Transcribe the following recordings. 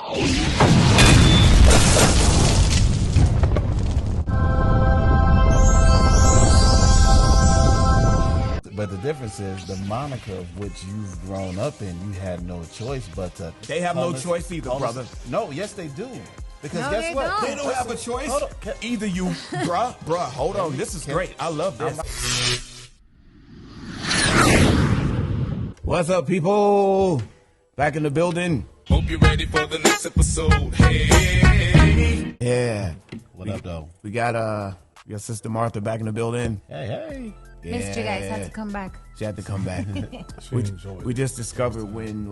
But the difference is the moniker of which you've grown up in, you had no choice but to... They have no choice either, brother. No, yes they do. Because No, guess they what? don't. They don't have a choice. Either you, bruh, hold on. This is great. I love this. What's up, people? Back in the building. Hope you're ready for the next episode. Hey. Yeah. What up, though? We got Sister Martha back in the building. Hey. Missed you guys. Had to come back. She had to come back. we just discovered when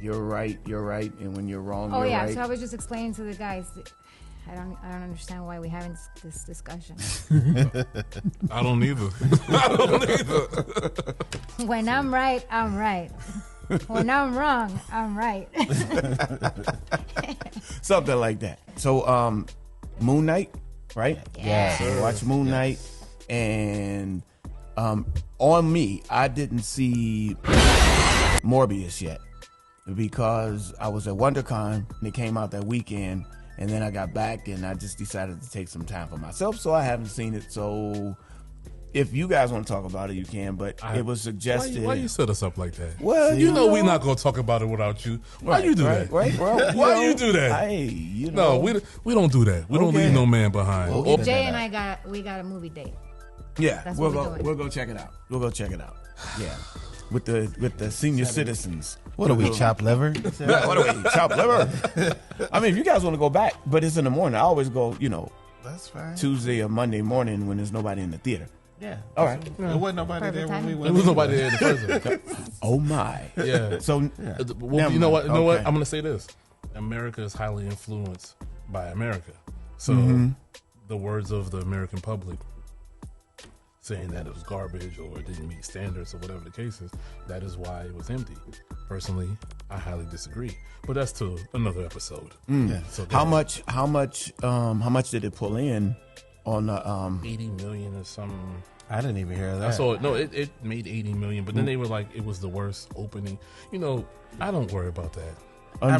you're right, and when you're wrong, Oh you're yeah. right. So I was just explaining to the guys. I don't understand why we're having this discussion. I don't either. When I'm right, I'm right. When I'm wrong, I'm right. Something like that. So, Moon Knight, right? Yeah. So watch Moon Knight, and on me, I didn't see Morbius yet because I was at WonderCon and it came out that weekend, and then I got back and I just decided to take some time for myself, so I haven't seen it. So if you guys want to talk about it, you can, but it was suggested. Why you set us up like that? Well, you know we're not going to talk about it without you. Why you do that? Right, bro. Why you do that? No, we don't do that. We don't leave no man behind. Jay and I got a movie date. Yeah, That's we'll what go check it out. We'll go check it out. Yeah, with the senior citizens. What are we, chop liver? What are we, chop liver? I mean, if you guys want to go back, but it's in the morning. I always go, That's fine. Tuesday or Monday morning when there's nobody in the theater. Yeah. All right. There wasn't nobody there when we There went. was nobody there in the first place. Oh my. Yeah. So Well, you know what? Okay. I'm going to say this. America is highly influenced by America. So the words of the American public saying that it was garbage or it didn't meet standards or whatever the case is, that is why it was empty. Personally, I highly disagree. But that's to another episode. Yeah. So How much did it pull in on the 80 million or something. I didn't even hear that. I saw it. No, it made 80 million, but then they were like, it was the worst opening. I don't worry about that. I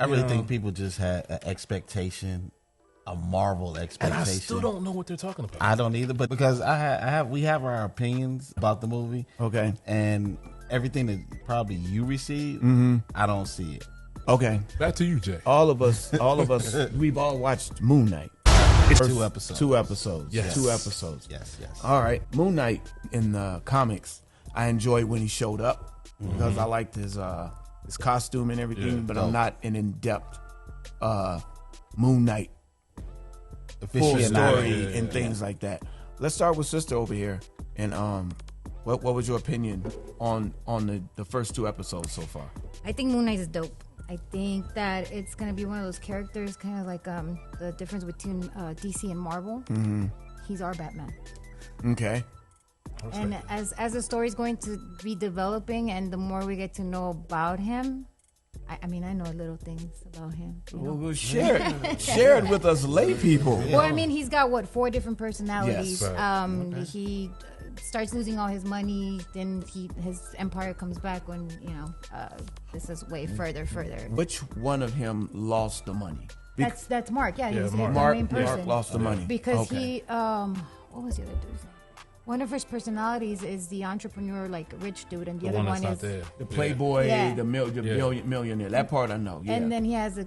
really think people just had an expectation, a Marvel expectation. And I still don't know what they're talking about. I don't either, but because we have our opinions about the movie. Okay. And everything that probably you received, I don't see it. Okay. Back to you, Jay. All of us, we've all watched Moon Knight. Two episodes. Yes. 2 episodes. Yes. All right. Moon Knight in the comics, I enjoyed when he showed up because I liked his costume and everything, but I'm not an in-depth Moon Knight full story and things like that. Let's start with Sister over here. And what was your opinion on the first 2 episodes so far? I think Moon Knight is dope. I think that it's going to be one of those characters, kind of like the difference between DC and Marvel. He's our Batman. Okay. And as the story's going to be developing and the more we get to know about him, I mean, I know little things about him. Well, share it with us lay people. Well, I mean, he's got 4 different personalities. Yes, right. He starts losing all his money, then his empire comes back when this is way further. Which one of him lost the money? That's Mark. Yeah, he's Mark. the main person. Mark lost the money Because he what was the other dude's name? One of his personalities is the entrepreneur, like rich dude, and the other one is there. the playboy, Yeah. the millionaire. That part I know. Yeah. and then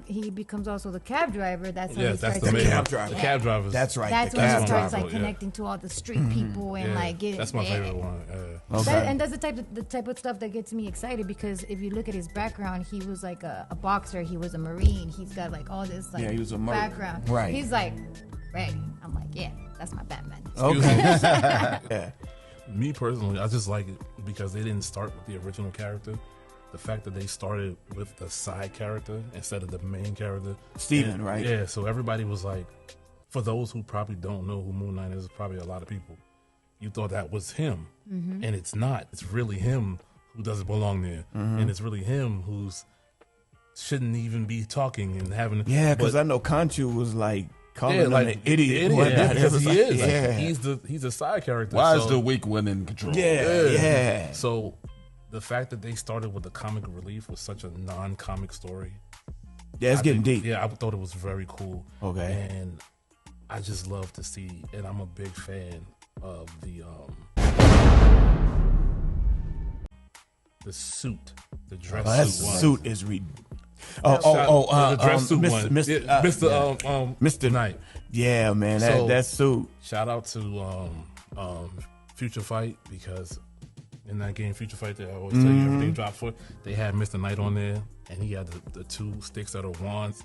he becomes also the cab driver. That's how he That's starts. the main cab driver. The cab drivers. That's right. That's the when he cab starts driver. like connecting to all the street people and like getting. That's my favorite one. Okay. And that's the type of stuff that gets me excited because if you look at his background, he was like a boxer, he was a Marine, he's got like all this like he was a background. Right. He's like ready. I'm like, yeah, that's my Batman. Okay. Yeah. Me personally, I just like it because they didn't start with the original character. The fact that they started with the side character instead of the main character. Steven, right? Yeah, so everybody was like, for those who probably don't know who Moon Knight is, probably a lot of people, you thought that was him. And it's not. It's really him who doesn't belong there. And it's really him who's shouldn't even be talking and having... Yeah, because I know Conchu was like... calling him like an idiot. because he is. Yeah. Like, he's a side character. Why so, is the weak one in control? Yeah. So the fact that they started with the comic relief was such a non-comic story Yeah, it's getting deep. Yeah, I thought it was very cool. Okay. And I just love to see, and I'm a big fan of the suit, the dress That suit one. suit is the dress suit one. Mr. Knight. Yeah, man, that suit. Shout out to Future Fight, because in that game Future Fight, they always tell you everything drops for it. They had Mr. Knight on there, and he had the two sticks that are wands.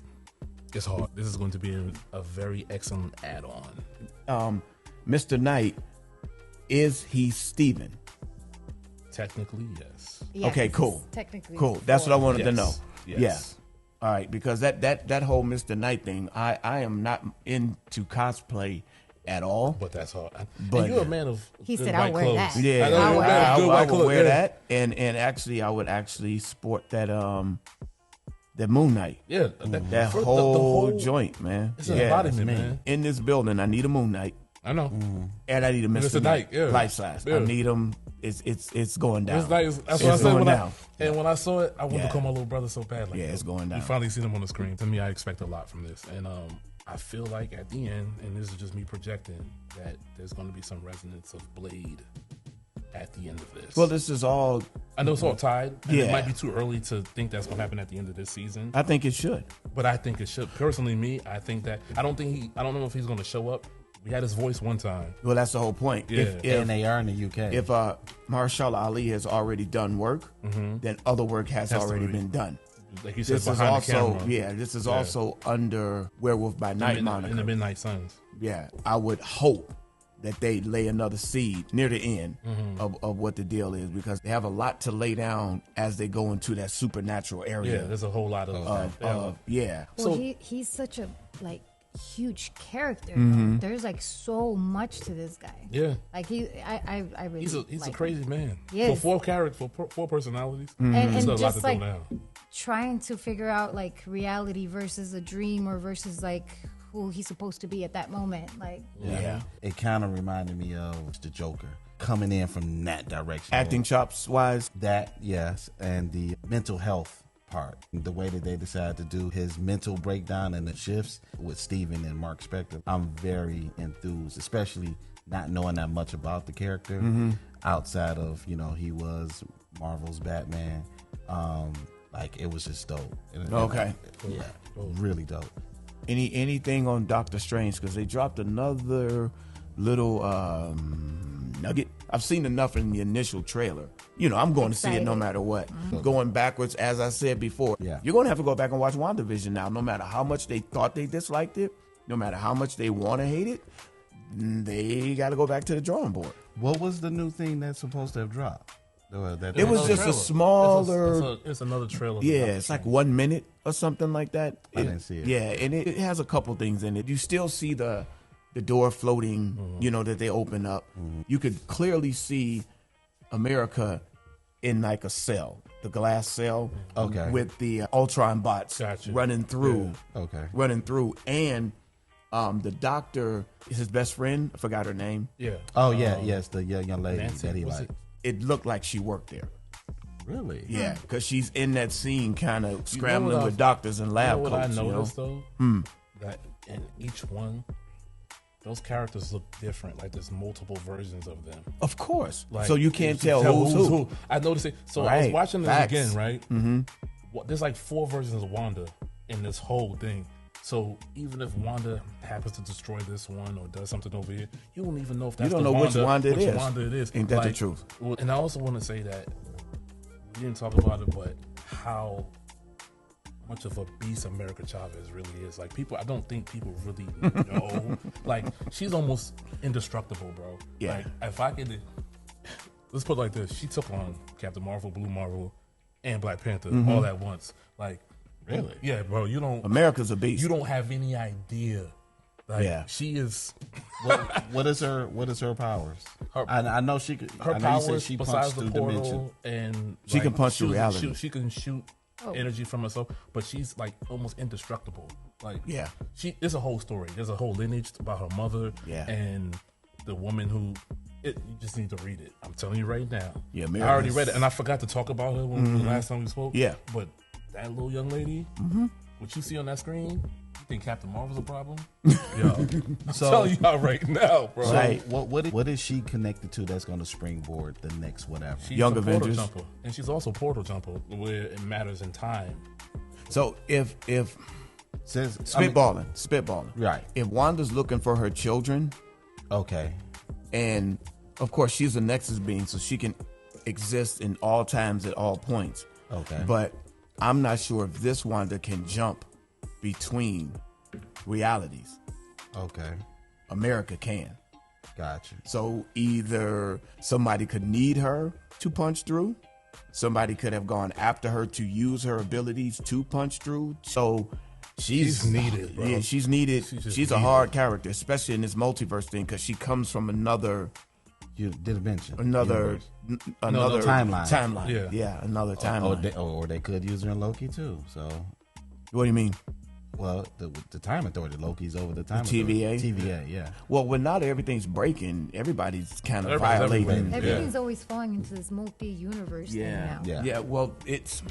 It's hard. This is going to be a very excellent add-on. Mr. Knight, is he Steven? Technically, yes. Yes, Okay, cool. Technically, Cool. That's what I wanted to know. Yes. Yeah. All right, because that whole Mr. Knight thing, I am not into cosplay at all. But that's hard. But and you're a man of He good said, white "I'll wear clothes. that." Yeah, I know you're a man of good I white would clothes. wear Yeah. that, and actually, I would actually sport that Moon Knight. Yeah, That the whole joint, man. It's an embodiment, man. In this building, I need a Moon Knight, I know. and I need a Mr. Mr. Knight, Knight, yeah. life size. Yeah. I need them. It's going down. It's nice. That's It's what I said going when down. when I saw it, I wanted Yeah. to call my little brother so bad. Like, Yeah, it's going down. You finally see them on the screen. To me, I expect a lot from this, and I feel like at the end, and this is just me projecting, that there's going to be some resonance of Blade at the end of this. Well, this is all. I know it's all tied. And Yeah. It might be too early to think that's going to happen at the end of this season, I think it should. but I think it should. Personally, me, I think that I don't know if he's going to show up. We had his voice one time. Well, that's the whole point. Yeah. And they are in the UK. If Marshall Ali has already done work, then other work has already to be- been done. Like you said, This is behind also the camera. this is also under Werewolf by Night moniker. in the Midnight Suns. Yeah, I would hope that they lay another seed near the end of what the deal is, because they have a lot to lay down as they go into that supernatural Yeah, area. there's a whole lot of Yeah. Well, So- he's such a huge character. Mm-hmm. There's so much to this guy. yeah. Like I really He's a like him. crazy man. He is. For four personalities, and there's a lot just to throw like down. trying to figure out like reality versus a dream, or versus like who he's supposed to be at that moment. Like Yeah. It kind of reminded me of the Joker coming in from that direction. Acting chops wise, That, yes, and the mental health part. The way that they decided to do his mental breakdown and the shifts with Steven and Mark Spector. I'm very enthused, especially not knowing that much about the character outside of, he was Marvel's Batman. Like, it was just dope. Okay. Yeah, really dope. anything on Doctor Strange, because they dropped another little nugget. I've seen enough in the initial trailer. I'm going to see it no Excited. matter what. Going backwards, as I said before, Yeah. you're going to have to go back and watch WandaVision now. No matter how much they thought they disliked it, no matter how much they want to hate it, they got to go back to the drawing board. What was the new thing that's supposed to have dropped? It was just a smaller. It's another trailer. Yeah, it's like 1 minute or something like that. I didn't see it. Yeah, and it has a couple things in it. You still see the door floating, that they open up. You could clearly see America in like a cell, the glass cell, Okay. with the Ultron bots Gotcha. running through, Okay. and the doctor is his best friend. I forgot her name. Yeah. Oh, yeah, yes, the young lady Nancy, that he was liked. It looked like she worked there. Really? Yeah, because she's in that scene, kind of what scrambling I- with doctors and lab You know what coats. I noticed though? That in each one, those characters look different. Like there's multiple versions of them. Of course. Like, So you can't tell who's who's who. I noticed it. So I was Right. watching this Facts. again, right? Mm-hmm. There's like 4 versions of Wanda in this whole thing. So even if Wanda happens to destroy this one or does something over here, you don't even know if that's don't the know which Wanda it is. Wanda it is. Ain't that the truth? Well, and I also want to say that we didn't talk about it, but how much of a beast America Chavez really is. Like I don't think people really know. Like she's almost indestructible, bro. Yeah. Like if I could, let's put it like this: she took on Captain Marvel, Blue Marvel, and Black Panther all at once. Like Really? Yeah, bro. You don't. America's a beast. You don't have any idea. Like, Yeah. she is. What is her powers? I know she could. Her I know you said powers, she besides punched the through portal, dimension. and She can punch through reality. She can shoot Oh. energy from herself, but she's like almost indestructible. Like, Yeah. It's a whole story. There's a whole lineage about her mother, Yeah. and the woman who. You just need to read it. I'm telling you right now. Yeah, I America's- already read it, and I forgot to talk about her when the last time we spoke. Yeah. but that little young lady, what you see on that screen, you think Captain Marvel's a problem? Yo, I'm telling y'all right now, bro. Right. So what is she connected to that's going to springboard the next whatever? She's Young a portal Avengers. jumper, and she's also portal jumper where it matters in time. So if Says spitballing, Right. If Wanda's looking for her children, Okay. and of course she's a Nexus being, so she can exist in all times at all points. Okay. But I'm not sure if this Wanda can jump between realities. Okay. America can. Gotcha. So either somebody could need her to punch through, somebody could have gone after her to use her abilities to punch through. So she's needed, bro. Yeah, she's needed. She's She's a hard character, especially in this multiverse thing, because she comes from another You did mention another timeline. Yeah, another timeline. Or they could use her in Loki too. So, What do you mean? well, the Time Authority, Loki's over the Time TVA? Authority. TVA, yeah. Well, when not everything's breaking, everybody's kind of Everybody's violating. everywhere. Everything's always falling into this multi-universe thing now. Yeah. Well, it's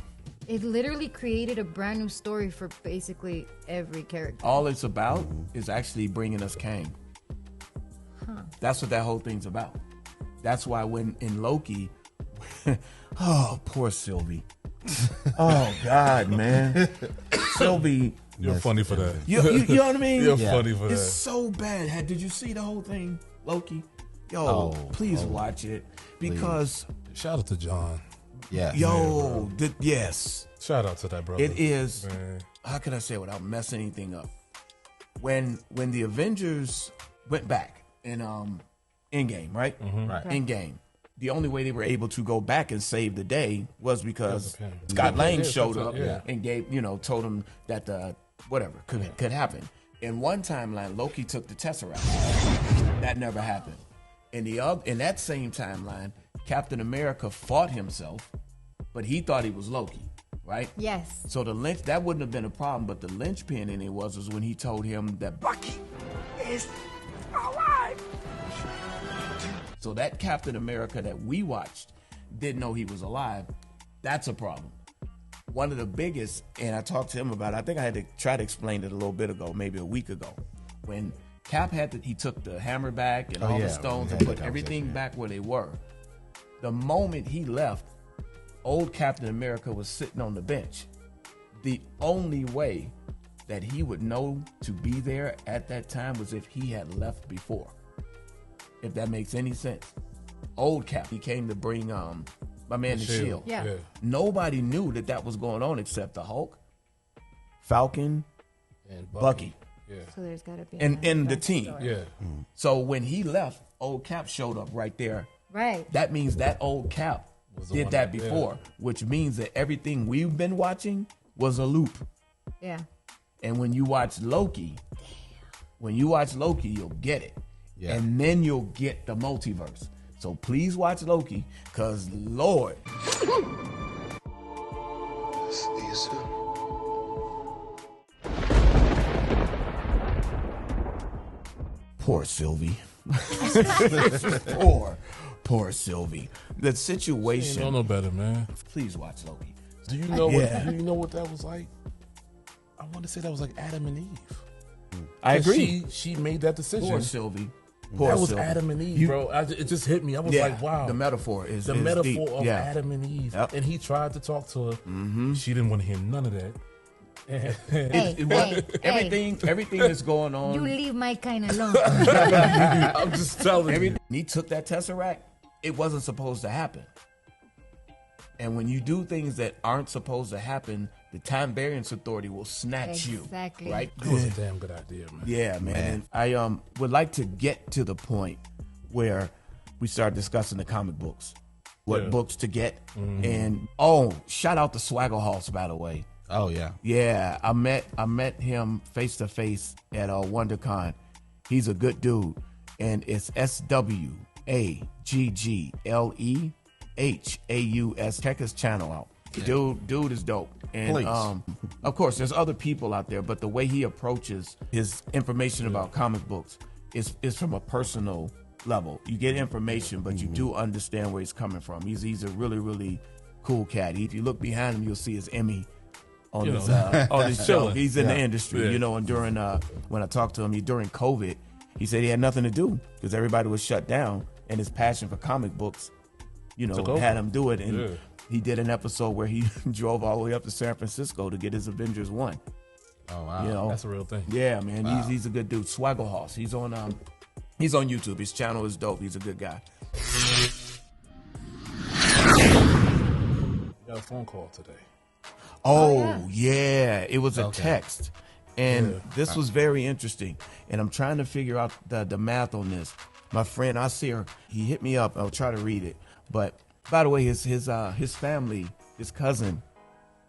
It literally created a brand new story for basically every character. all it's about is actually bringing us Kang. That's what that whole thing's about. That's why when in Loki, oh, poor Sylvie. Oh God, man, Sylvie. You're funny for that. You know what I mean? You're funny for It's that. so bad. Did you see the whole thing, Loki? Yo, Oh, please watch it because Shout out to John. Yeah. yes, Shout out to that brother. it is. Man. How can I say it without messing anything up? When the Avengers went back in Endgame, right? Right. Endgame. The only way they were able to go back and save the day was because Because of him. Scott Lang Yeah, showed that's up it, yeah. and gave, told him that whatever could happen. In one timeline, Loki took the Tesseract. That never happened. In that same timeline, Captain America fought himself, but he thought he was Loki, right? Yes. So that wouldn't have been a problem, but the linchpin in it was when he told him that Bucky is alive. So that Captain America that we watched didn't know he was alive. That's a problem. One of the biggest, and I talked to him about it, I think I had to try to explain it a little bit ago, maybe a week ago, when Cap he took the hammer back and all the stones and put everything back where they were. The moment he left, old Captain America was sitting on the bench. The only way that he would know to be there at that time was if he had left before. If that makes any sense. Old Cap, he came to bring my man the shield. Yeah. Nobody knew that was going on except the Hulk, Falcon, And Bucky, Yeah. So there's got to be and the team. backstory. Yeah. So when he left, old Cap showed up right there. Right. That means that old Cap Was the did one that that- before, which means that everything we've been watching was a loop. Yeah. And when you watch Loki, you'll get it. Yeah. And then you'll get the multiverse. So please watch Loki, because Lord. See you soon. Poor Sylvie. Poor Sylvie. The You situation. don't know better, man. Please watch Loki. Do you know Yeah. what? Do you know what that was like? I want to say that was like Adam and Eve. I 'Cause agree. She made that decision. Poor Sylvie. Poor That was Sylvie. Adam and Eve, bro. It just hit me. I was like, wow. The metaphor is The is metaphor deep. of Yeah. Adam and Eve. Yep. And he tried to talk to her. She didn't want to hear none of that. Everything that's going on. You leave my kind alone. I'm just telling you. He took that Tesseract. It wasn't supposed to happen. And when you do things that aren't supposed to happen, the Time Variance Authority will snatch Exactly. you. Right? It was a damn good idea, man. Yeah, man. And I would like to get to the point where we start discussing the comic books. What books to get. And shout out to Swaggerhouse, by the way. Oh yeah. Yeah, I met him face to face at WonderCon. He's a good dude, and it's SWAGGLEHAUS. Check his channel out. Dude is dope. And Please. Of course, there's other people out there, but the way he approaches his information about comic books is from a personal level. You get information, but you do understand where he's coming from. He's a really, really cool cat. If you look behind him, you'll see his Emmy on You his know, on his show. chilling. He's in the industry, Yeah. you know. And during when I talked to him, during COVID, he said he had nothing to do because everybody was shut down, and his passion for comic books, you know, Took over. had him do it. And Yeah. he did an episode where he drove all the way up to San Francisco to get his Avengers 1. Oh wow. You know, That's a real thing. yeah, man. He's a good dude. Swaggle He's on YouTube. His channel is dope. He's a good guy. You got a phone call today. Oh, yeah. It was a Okay. text. And Yeah. this was very interesting. And I'm trying to figure out the math on this. My friend Asir, he hit me up. I'll try to read it. But by the way, his family, his cousin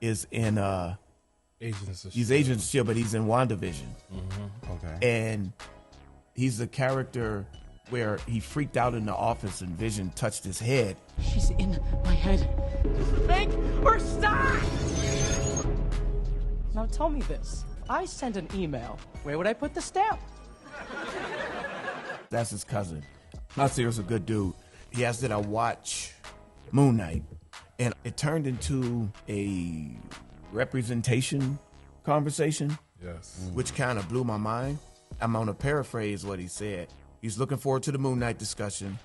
is in Agents of he's Shield. Agents of Shield, but he's in WandaVision. Okay. And he's the character where he freaked out in the office and Vision touched his head. She's in my head. Think or stop! Now tell me this. I sent an email. Where would I put the stamp? That's his cousin. Asir's a good dude. He asked that I watch Moon Knight, and it turned into a representation conversation, Yes. which kind of blew my mind. I'm going to paraphrase what he said. He's looking forward to the Moon Knight discussion.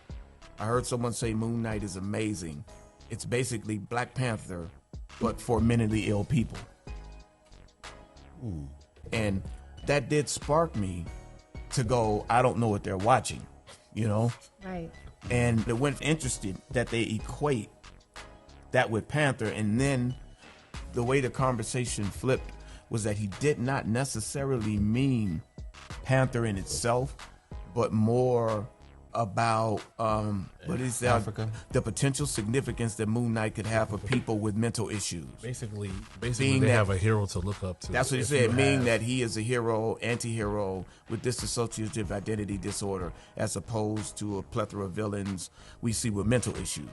I heard someone say Moon Knight is amazing. It's basically Black Panther, but for mentally ill people. And that did spark me to go, I don't know what they're watching, you know? Right. And it went interested that they equate that with Panther. And then the way the conversation flipped was that he did not necessarily mean Panther in itself, but more about what is that? Africa? The potential significance that Moon Knight could have for people with mental issues. Basically, Being they that- have a hero to look up to. That's what he If said, you meaning have- that he is a hero, anti-hero with dissociative identity disorder, as opposed to a plethora of villains we see with mental issues,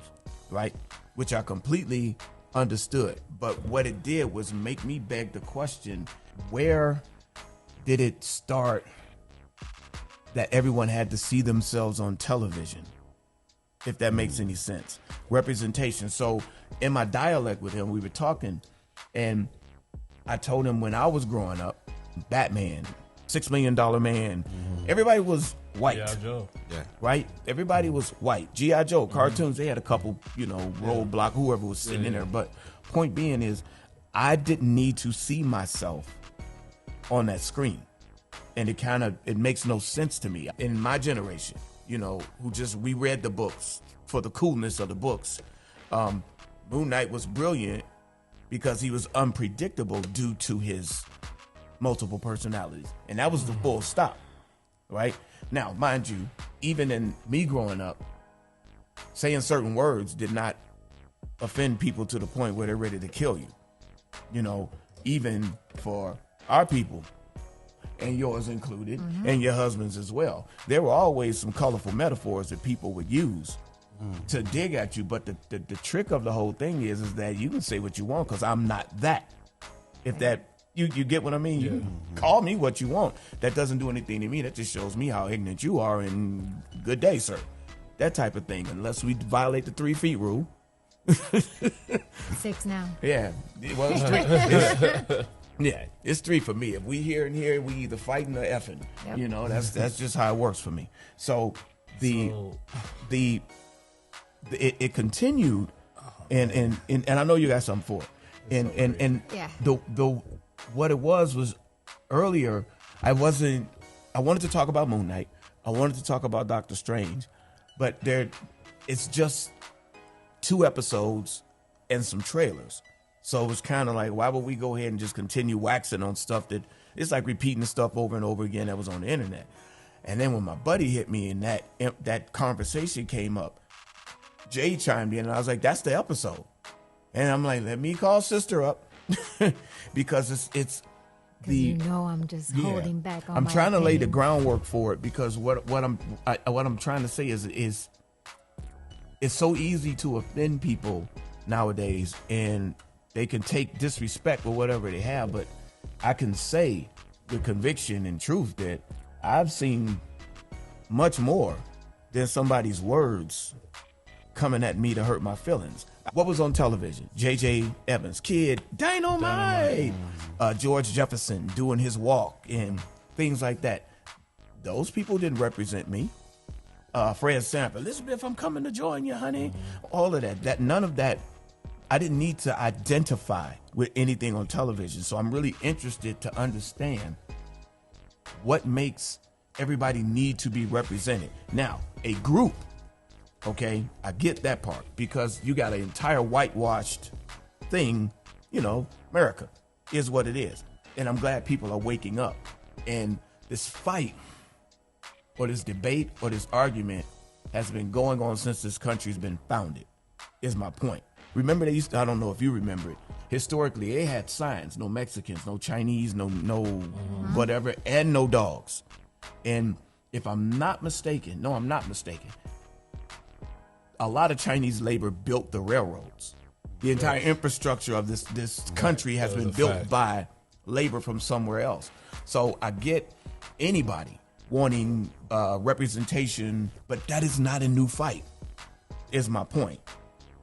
right? Which I completely understood. But what it did was make me beg the question, where did it start that everyone had to see themselves on television? If that makes any sense. Representation. So in my dialect with him, we were talking, and I told him when I was growing up, Batman, $6 Million Man, everybody was white, Yeah, Joe. Yeah. right? Everybody was white. G.I. Joe, cartoons, they had a couple, you know, Roadblock, whoever was sitting in there. But point being is, I didn't need to see myself on that screen. And it makes no sense to me. In my generation, you know, we read the books for the coolness of the books. Moon Knight was brilliant because he was unpredictable due to his multiple personalities. And that was the full stop, right? Now, mind you, even in me growing up, saying certain words did not offend people to the point where they're ready to kill you. You know, even for our people, and yours included, and your husband's as well. There were always some colorful metaphors that people would use to dig at you. But the trick of the whole thing is that you can say what you want because I'm not that. If that, you get what I mean? You can call me what you want. That doesn't do anything to me. That just shows me how ignorant you are, and good day, sir. That type of thing. Unless we violate the 3 feet rule. 6 now. Yeah. Well, it's 3. Yeah, it's 3 for me. If we here and here, we either fighting or effing. Yep. You know, that's just how it works for me. So it continued, and I know you got something for it. And Yeah. the what it was earlier. I wanted to talk about Moon Knight. I wanted to talk about Doctor Strange, but it's just 2 episodes and some trailers. So it was kind of like, why would we go ahead and just continue waxing on stuff that it's like repeating stuff over and over again that was on the internet. And then when my buddy hit me and that conversation came up, Jay chimed in and I was like, that's the episode. And I'm like, let me call sister up because it's the, You know, I'm just holding back on I'm my trying to lay the opinion. groundwork for it because what I'm trying to say is it's so easy to offend people nowadays, and they can take disrespect or whatever they have, but I can say with conviction and truth that I've seen much more than somebody's words coming at me to hurt my feelings. What was on television? J.J. Evans, Kid, Dynamite. George Jefferson doing his walk and things like that. Those people didn't represent me. Fred Sanford, Elizabeth, I'm coming to join you, honey. All of that. None of that. I didn't need to identify with anything on television. So I'm really interested to understand what makes everybody need to be represented. Now, a group, okay, I get that part because you got an entire whitewashed thing, America is what it is. And I'm glad people are waking up. And this fight or this debate or this argument has been going on since this country's been founded, is my point. Remember they used to, I don't know if you remember it, historically they had signs, no Mexicans, no Chinese, no whatever, and no dogs. And if I'm not mistaken, a lot of Chinese labor built the railroads. The entire infrastructure of this country has been built by labor from somewhere else. So I get anybody wanting representation, but that is not a new fight, is my point.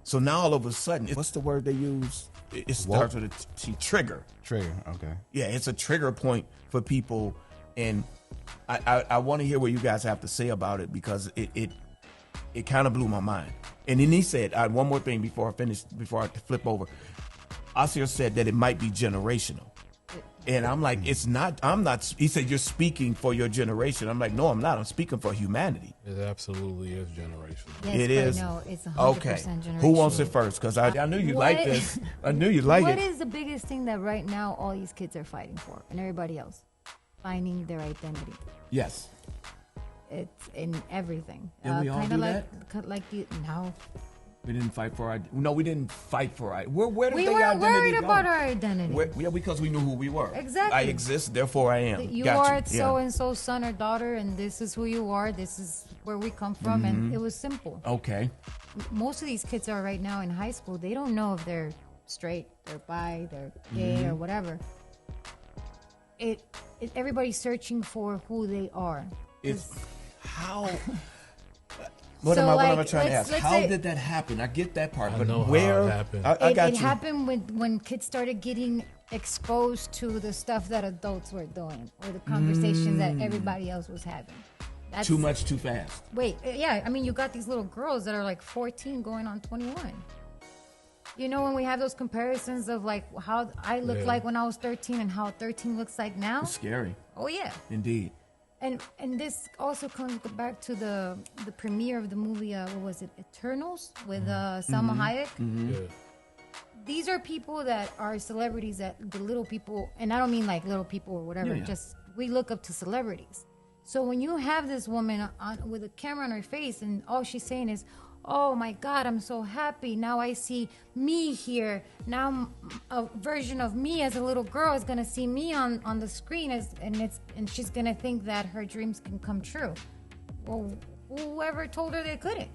So now all of a sudden, what's the word they use? It starts with a T, trigger. Trigger, okay. Yeah, it's a trigger point for people. And I want to hear what you guys have to say about it because it kind of blew my mind. And then he said, one more thing before I flip over. Asir said that it might be generational. And I'm like, I'm not, he said, you're speaking for your generation. I'm like, no, I'm not. I'm speaking for humanity. It absolutely is generational. Yes, it is. No, it's 100% okay. generational. Who wants it first? Because I knew you'd like this. I knew you'd like it. What is the biggest thing that right now all these kids are fighting for and everybody else? Finding their identity. Yes. It's in everything. Did we all do that? No. We didn't fight for our. No, we didn't fight for our. Where did we the weren't identity worried go? about our identity. Yeah, because we knew who we were. Exactly. I exist, therefore I am. You Got are you. so and so son or daughter, and this is who you are. This is where we come from, and it was simple. Okay. Most of these kids are right now in high school. They don't know if they're straight, they're bi, they're gay, or whatever. Everybody's searching for who they are. It's how. What am I trying to ask? How did that happen? I get that part, but where? How it happened. I got it you. happened when kids started getting exposed to the stuff that adults were doing or the conversations that everybody else was having. That's, too much, too fast. Wait, yeah. I mean, you got these little girls that are like 14 going on 21. You know, when we have those comparisons of like how I looked like when I was 13 and how 13 looks like now. It's scary. Oh, yeah. Indeed. And this also comes back to the premiere of the movie, what was it, Eternals, with Salma Hayek. Yeah. These are people that are celebrities that the little people, and I don't mean like little people or whatever, just we look up to celebrities. So when you have this woman with a camera on her face and all she's saying is, oh my God, I'm so happy. Now I see me here. Now a version of me as a little girl is going to see me on the screen and she's going to think that her dreams can come true. Well, whoever told her they couldn't?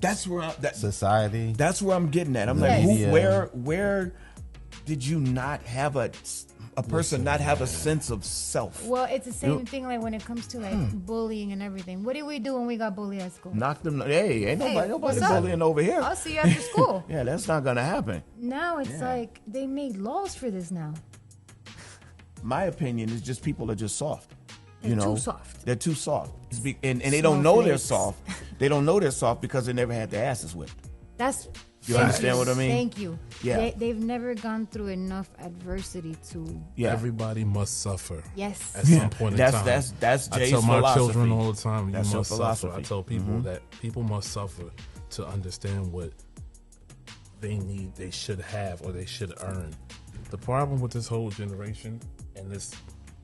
That's where society. That's where I'm getting at. I'm Yes. like, where did you not have a person not have a sense of self? Well, it's the same thing like when it comes to like bullying and everything. What did we do when we got bullied at school? Knock them. Hey, ain't nobody what's up? bullying over here. I'll see you after school. Yeah, that's not gonna happen. Now it's like they made laws for this now. My opinion is just people are just soft. They're too soft. They're too soft. And they don't know they're Snowflakes. soft. They don't know they're soft because they never had their asses whipped. That's You understand what I mean? Thank you. Yeah. They've never gone through enough adversity to. Yeah. Everybody must suffer. Yes. At some point in time. That's I Jay's tell my philosophy. children all the time, That's you your must suffer. philosophy. I tell people that people must suffer to understand what they need, they should have, or they should earn. The problem with this whole generation and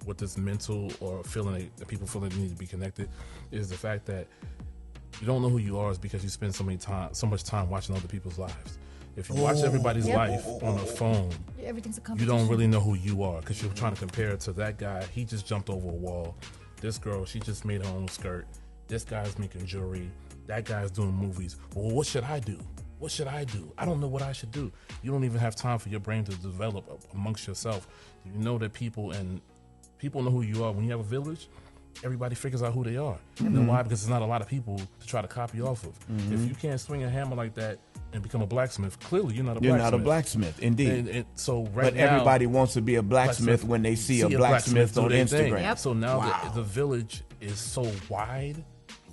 with this mental or feeling that people feel they need to be connected is the fact that you don't know who you are is because you spend so much time watching other people's lives. If you watch everybody's life on a phone, Everything's a you competition. don't really know who you are because you're trying to compare it to that guy. He just jumped over a wall. This girl, she just made her own skirt. This guy's making jewelry. That guy's doing movies. Well, what should I do? What should I do? I don't know what I should do. You don't even have time for your brain to develop amongst yourself. You know that people know who you are. When you have a village, everybody figures out who they are. You know why? Because there's not a lot of people to try to copy off of. If you can't swing a hammer like that and become a blacksmith, clearly you're not a blacksmith. You're not a blacksmith, indeed. And so but now, everybody wants to be a blacksmith when they see a blacksmith on Instagram. Yep. So now the village is so wide.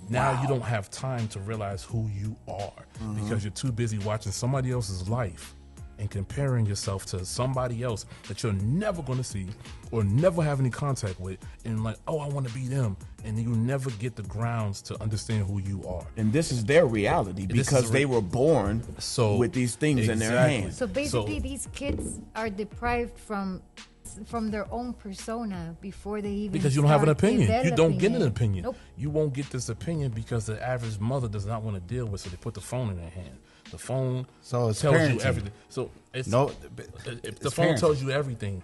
Now you don't have time to realize who you are because you're too busy watching somebody else's life and comparing yourself to somebody else that you're never going to see or never have any contact with, and like, oh, I want to be them, and you never get the grounds to understand who you are. And this is their reality because they were born with these things in their hands. So basically, these kids are deprived from their own persona before they even because you don't have an opinion. You don't get an it. opinion. Nope. You won't get this opinion because the average mother does not want to deal with, so they put the phone in their hand. The phone it's tells parenting. you everything. So it's if the phone parenting. tells you everything,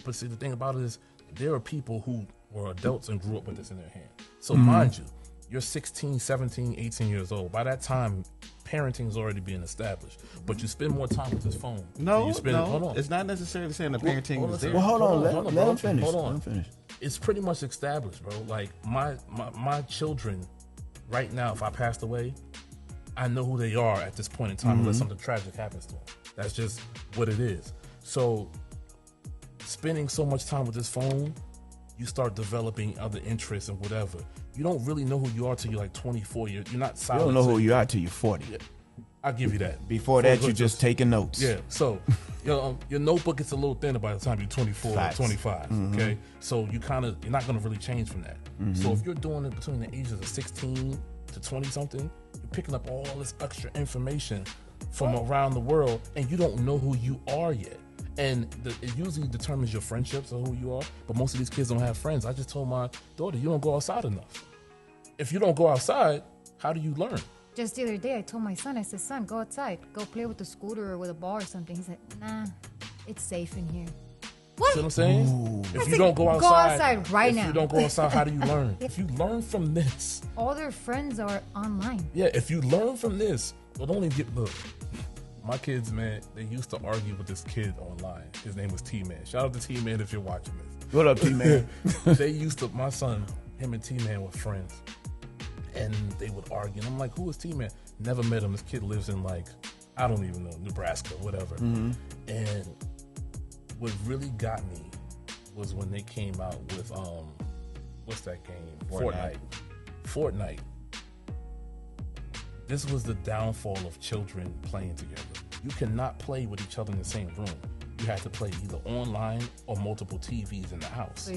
but see, the thing about it is there are people who were adults and grew up with this in their hand. So mind you, you're 16, 17, 18 years old. By that time, parenting is already being established. But you spend more time with this phone. No, you spend, hold on. it's not necessarily saying the parenting is there. Well, hold on. Let bro. him finish. Hold on. Let him finish. It's pretty much established, bro. Like my children, right now, if I passed away, I know who they are at this point in time unless something tragic happens to them. That's just what it is. So spending so much time with this phone, you start developing other interests and whatever. You don't really know who you are till you're like 24. You're not solid. You don't know who you are till you're 40. I'll give you that. Before that, you're just taking notes. Yeah. So your notebook gets a little thinner by the time you're 24 or 25. Okay. So you're not going to really change from that. So if you're doing it between the ages of 16 to 20 something, you're picking up all this extra information from around the world, and you don't know who you are yet. And it usually determines your friendships or who you are. But most of these kids don't have friends. I just told my daughter, you don't go outside enough. If you don't go outside, how do you learn? Just the other day, I told my son, I said, son, go outside. Go play with the scooter or with a ball or something. He said, nah, it's safe in here. What? See what I'm saying? If I you said, don't go go outside, outside right if now. you don't go outside, how do you learn? If you learn from this. All their friends are online. Yeah, if you learn from this, look, my kids, man, they used to argue with this kid online. His name was T-Man. Shout out to T-Man if you're watching this. What up, T-Man? My son, him and T-Man were friends. And they would argue. And I'm like, who is T-Man? Never met him. This kid lives in I don't even know, Nebraska, whatever. And what really got me was when they came out with, what's that game? Fortnite. This was the downfall of children playing together. You cannot play with each other in the same room. You have to play either online or multiple TVs in the house. So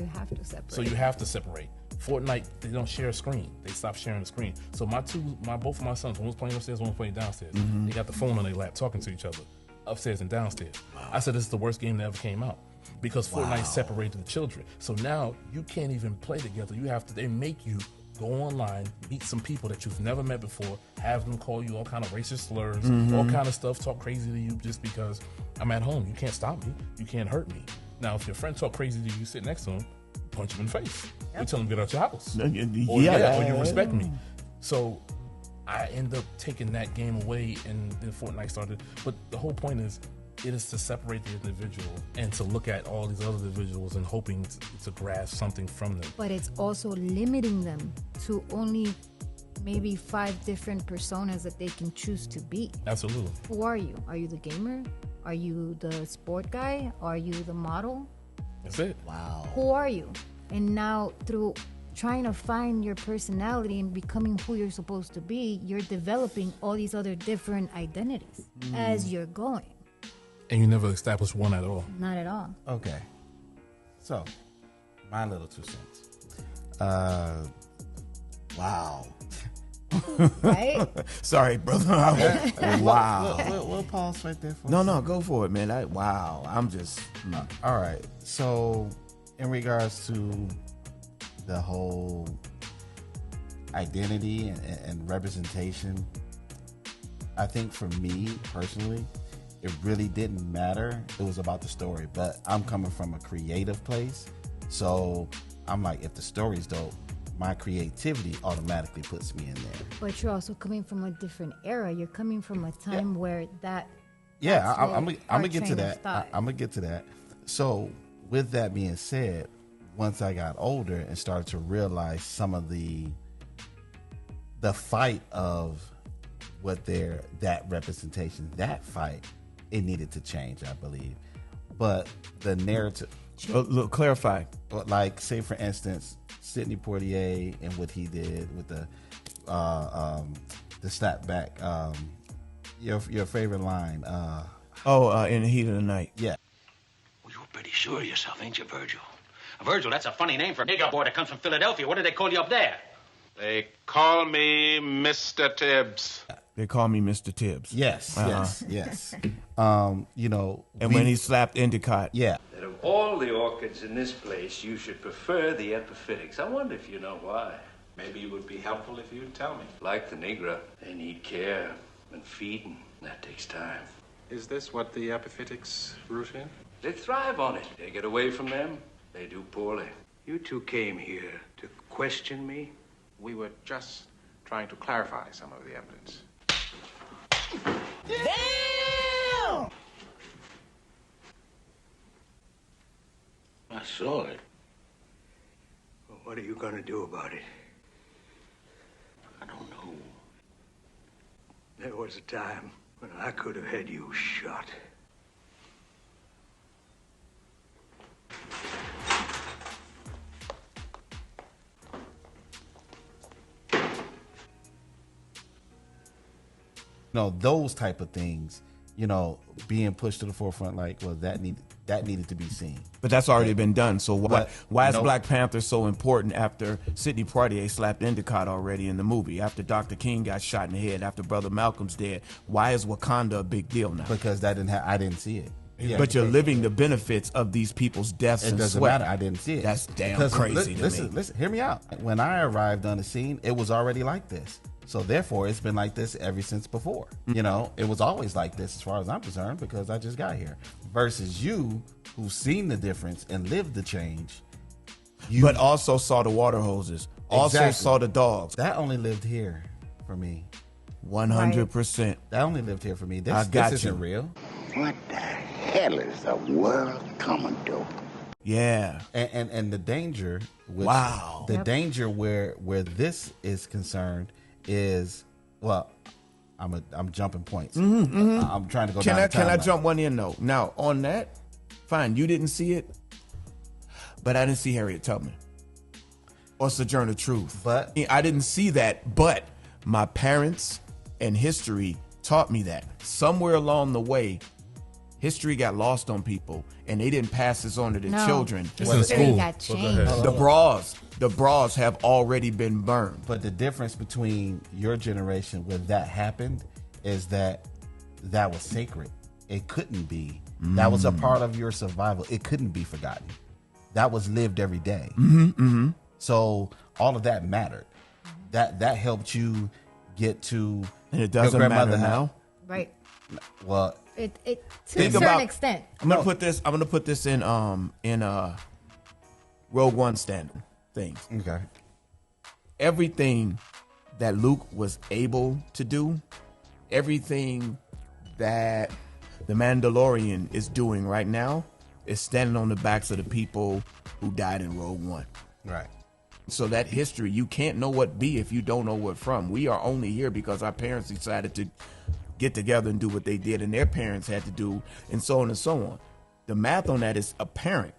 you have to separate. Fortnite, they don't share a screen. They stopped sharing the screen. So both of my sons, one was playing upstairs, one was playing downstairs. They got the phone on their lap talking to each other, upstairs and downstairs. Wow. I said this is the worst game that ever came out because Fortnite separated the children. So now you can't even play together. They make you go online, meet some people that you've never met before, have them call you all kind of racist slurs, all kind of stuff, talk crazy to you just because I'm at home. You can't stop me. You can't hurt me. Now, if your friend talk crazy to you, sit next to him, punch him in the face. You tell him to get out your house. Or you respect me. So I end up taking that game away, and then Fortnite started. But the whole point is, it is to separate the individual and to look at all these other individuals and hoping to grasp something from them. But it's also limiting them to only maybe 5 different personas that they can choose to be. Absolutely. Who are you? Are you the gamer? Are you the sport guy? Are you the model? That's it. Wow. Who are you? And now through trying to find your personality and becoming who you're supposed to be, you're developing all these other different identities as you're going. And you never established one at all. Not at all. Okay. So, my little 2 cents. Wow. Right? Sorry, brother. Wow. We'll pause right there for No, go for it, man. I'm just... All right. So, in regards to the whole identity and representation, I think for me personally, it really didn't matter. It was about the story. But I'm coming from a creative place. So I'm like, if the story's dope, my creativity automatically puts me in there. But you're also coming from a different era. You're coming from a time where that... Yeah, I'm our gonna get to train of that. thought. I'm gonna get to that. So, with that being said, once I got older and started to realize some of the fight of what that representation, that fight, it needed to change, I believe. But the narrative, Look, clarify. like say for instance, Sidney Poitier and what he did with the snapback. Your favorite line. In the heat of the night. Yeah. Well, you're pretty sure of yourself, ain't you, Virgil? Virgil, that's a funny name for a nigger boy that comes from Philadelphia. What do they call you up there? They call me Mr. Tibbs. They call me Mr. Tibbs. Yes. Yes. And when he slapped Endicott. Yeah. That of all the orchids in this place, you should prefer the epiphytics. I wonder if you know why. Maybe it would be helpful if you'd tell me. Like the Negra, they need care and feeding. That takes time. Is this what the epiphytics root in? They thrive on it. They get away from them, they do poorly. You two came here to question me? We were just trying to clarify some of the evidence. Damn! I saw it. Well, what are you gonna do about it? I don't know. There was a time when I could have had you shot. Those type of things, being pushed to the forefront, like, well, that needed to be seen. But that's already been done. So why is Nope. Black Panther so important after Sidney Poitier slapped Endicott already in the movie, after Dr. King got shot in the head, after Brother Malcolm's dead? Why is Wakanda a big deal now? Because I didn't see it. Yeah. But you're living the benefits of these people's deaths It and doesn't sweat. matter. I didn't see it. That's damn Because crazy to me. Listen, hear me out. When I arrived on the scene, it was already like this. So therefore, it's been like this ever since before. It was always like this as far as I'm concerned because I just got here. Versus you, who've seen the difference and lived the change. But also saw the water hoses. Also Exactly. saw the dogs. That only lived here for me. 100%. That only lived here for me. This, I got this you. isn't real. What the hell is the world coming to? Yeah. And the danger with Wow. the danger where this is concerned is, well, I'm jumping points. I'm trying to go down the Can I timeline. jump one in though? Now on that, fine, you didn't see it, but I didn't see Harriet Tubman or Sojourner Truth. But I didn't see that, but my parents and history taught me that. Somewhere along the way, history got lost on people and they didn't pass this on to their children. It's in History school. got So go changed. ahead. The bras have already been burned. But the difference between your generation when that happened is that was sacred. It couldn't be. That was a part of your survival. It couldn't be forgotten. That was lived every day. So all of that mattered. That helped you get to. And it your doesn't grandmother matter had- now. Right. Well, To a Think certain about- extent. I'm gonna put this in Rogue One standard things. okay. Everything that Luke was able to do, everything that the Mandalorian is doing right now is standing on the backs of the people who died in Rogue One. Right. So that history, you can't know what be if you don't know what from. We are only here because our parents decided to get together and do what they did and their parents had to do, and so on and so on. The math on that is apparent.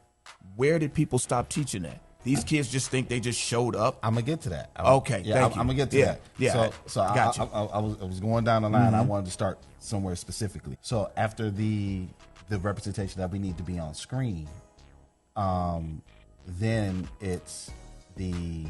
Where did people stop teaching that? These kids just think they just showed up. I'm gonna get to that. Okay, yeah, thank you. I'm gonna get to Yeah, that. yeah, So got you. I was going down the line. I wanted to start somewhere specifically. So after the representation that we need to be on screen, then it's the